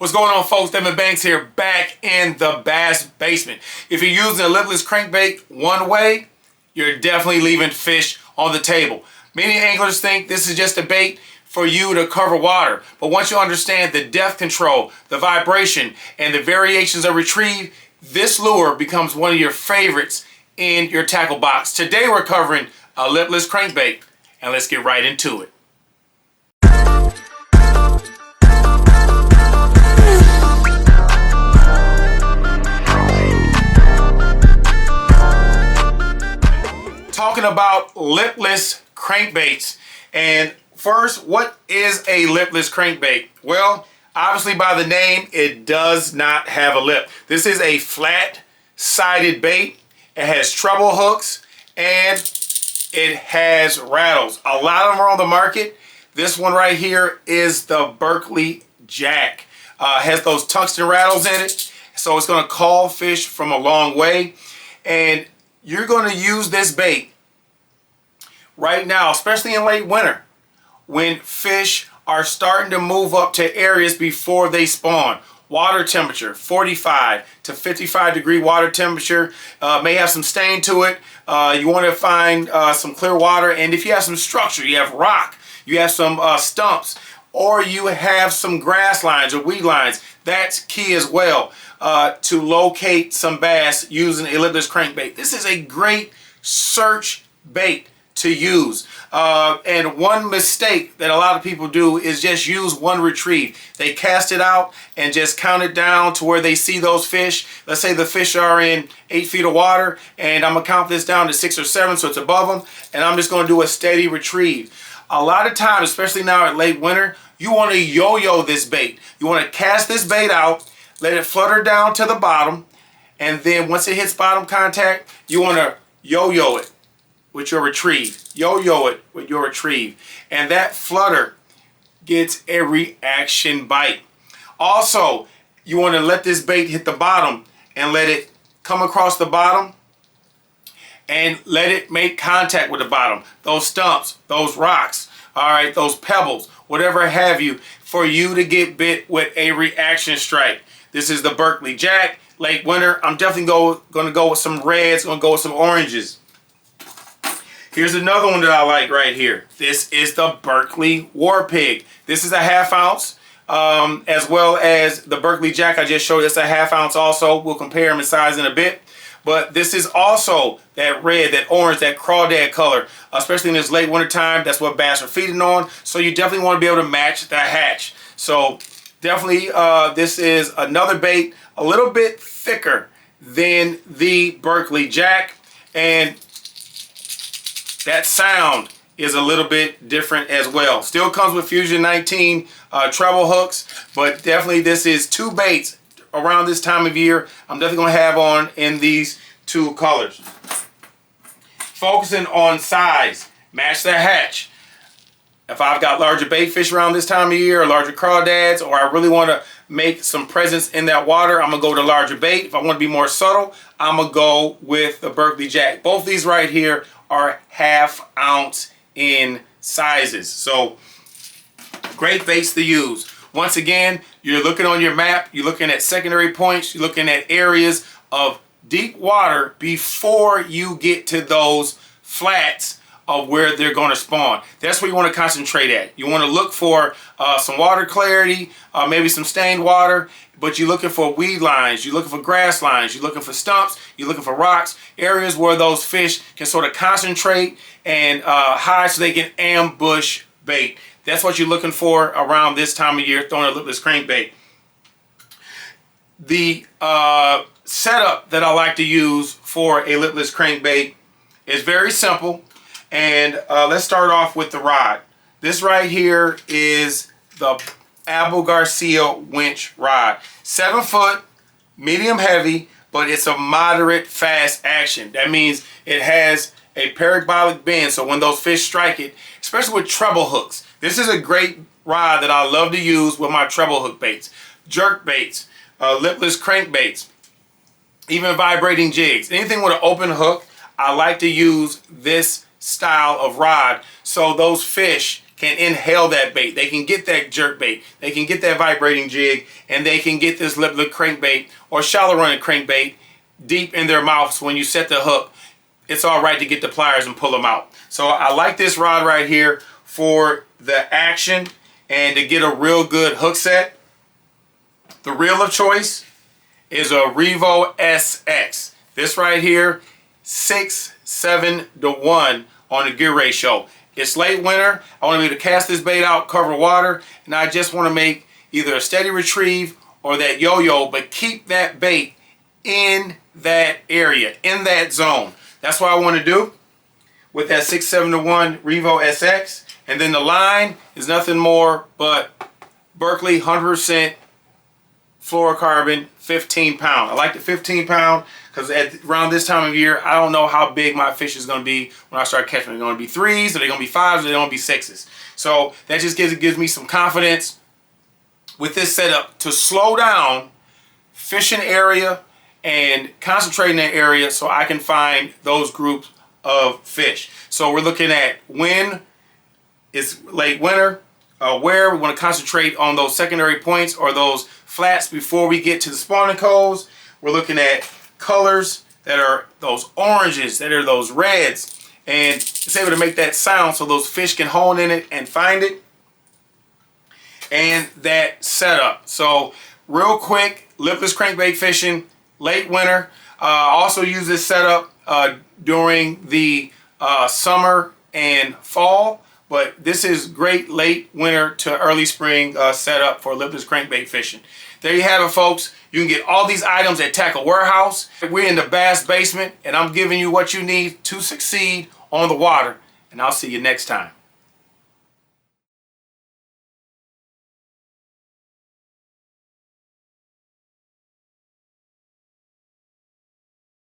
What's going on, folks? Devin Banks here, back in the bass basement. If you're using a lipless crankbait one way, you're definitely leaving fish on the table. Many anglers think this is just a bait for you to cover water, but once you understand the depth control, the vibration, and the variations of retrieve, this lure becomes one of your favorites in your tackle box. Today we're covering a lipless crankbait, and let's get right into it. Talking about lipless crankbaits. And first, what is a lipless crankbait? Well, obviously by the name, it does not have a lip. This is a flat-sided bait. It has treble hooks and it has rattles. A lot of them are on the market. This one right here is the Berkley Jack. Has those tungsten rattles in it, so it's going to call fish from a long way. And you're going to use this bait right now, especially in late winter, when fish are starting to move up to areas before they spawn. Water temperature, 45 to 55 degree water temperature, may have some stain to it. You want to find some clear water, and if you have some structure, you have rock, you have some stumps, or you have some grass lines or weed lines, that's key as well to locate some bass using a lipless crankbait. This is a great search bait to use. And one mistake that a lot of people do is just use one retrieve. They cast it out and just count it down to where they see those fish. Let's say the fish are in 8 feet of water, and I'm gonna count this down to 6 or 7 so it's above them, and I'm just gonna do a steady retrieve. A lot of times, especially now at late winter, you want to yo-yo this bait. You want to cast this bait out, let it flutter down to the bottom, and then once it hits bottom contact, you want to yo-yo it with your retrieve. Yo-yo it with your retrieve. And that flutter gets a reaction bite. Also, you want to let this bait hit the bottom and let it come across the bottom and let it make contact with the bottom. Those stumps, those rocks, all right, those pebbles, whatever have you, for you to get bit with a reaction strike. This is the Berkley Jack. Late winter, I'm definitely going to go with some reds, going to go with some oranges. Here's another one that I like right here. This is the Berkley War Pig. This is a 1/2 ounce, as well as the Berkley Jack I just showed. It's a 1/2 ounce also. We'll compare them in size in a bit. But this is also that red, that orange, that crawdad color, especially in this late winter time. That's what bass are feeding on. So you definitely want to be able to match that hatch. So definitely this is another bait, a little bit thicker than the Berkley Jack. And that sound is a little bit different as well. Still comes with Fusion 19 treble hooks, but definitely this is 2 baits around this time of year I'm definitely going to have on in these 2 colors. Focusing on size, match the hatch. If I've got larger bait fish around this time of year, or larger crawdads, or I really want to make some presence in that water, I'm going to go to larger bait. If I want to be more subtle, I'm going to go with the Berkley Jack. Both these right here are 1/2 ounce in sizes. So great baits to use. Once again, you're looking on your map, you're looking at secondary points, you're looking at areas of deep water before you get to those flats of where they're going to spawn. That's where you want to concentrate at. You want to look for some water clarity, maybe some stained water, but you're looking for weed lines, you're looking for grass lines, you're looking for stumps, you're looking for rocks, areas where those fish can sort of concentrate and hide so they can ambush bait. That's what you're looking for around this time of year, throwing a lipless crankbait. The setup that I like to use for a lipless crankbait is very simple. And let's start off with the rod. This right here is the Abu Garcia winch rod. 7 foot, medium heavy, but it's a moderate fast action. That means it has a parabolic bend, so when those fish strike it, especially with treble hooks, this is a great rod that I love to use with my treble hook baits, jerk baits, lipless crankbaits, even vibrating jigs. Anything with an open hook, I like to use this style of rod so those fish can inhale that bait. They can get that jerk bait. They can get that vibrating jig, and they can get this lipless crankbait or shallow running crankbait deep in their mouths. When you set the hook, it's all right to get the pliers and pull them out. So I like this rod right here for the action and to get a real good hook set. The reel of choice is a Revo SX. This right here, 6-7 to 1 on the gear ratio. It's late winter. I want to be able to cast this bait out, cover water, and I just want to make either a steady retrieve or that yo-yo, but keep that bait in that area, in that zone. That's what I want to do with that 6-7 to 1 Revo SX. And then the line is nothing more but Berkeley 100% fluorocarbon 15 pound. I like the 15 pound because around this time of year, I don't know how big my fish is going to be when I start catching. They're going to be 3s, or they're going to be 5s, or they're going to be 6s. So that just gives me some confidence with this setup to slow down, fish an area, and concentrate in that area so I can find those groups of fish. So we're looking at when it's late winter, where we want to concentrate on those secondary points or those flats before we get to the spawning coves. We're looking at colors that are those oranges, that are those reds, and it's able to make that sound so those fish can hone in it and find it. And that setup. So real quick, lipless crankbait fishing, late winter. Also use this setup during the summer and fall, but this is great late winter to early spring setup for lipless crankbait fishing. There you have it, folks. You can get all these items at Tackle Warehouse. We're in the Bass Basement, and I'm giving you what you need to succeed on the water. And I'll see you next time.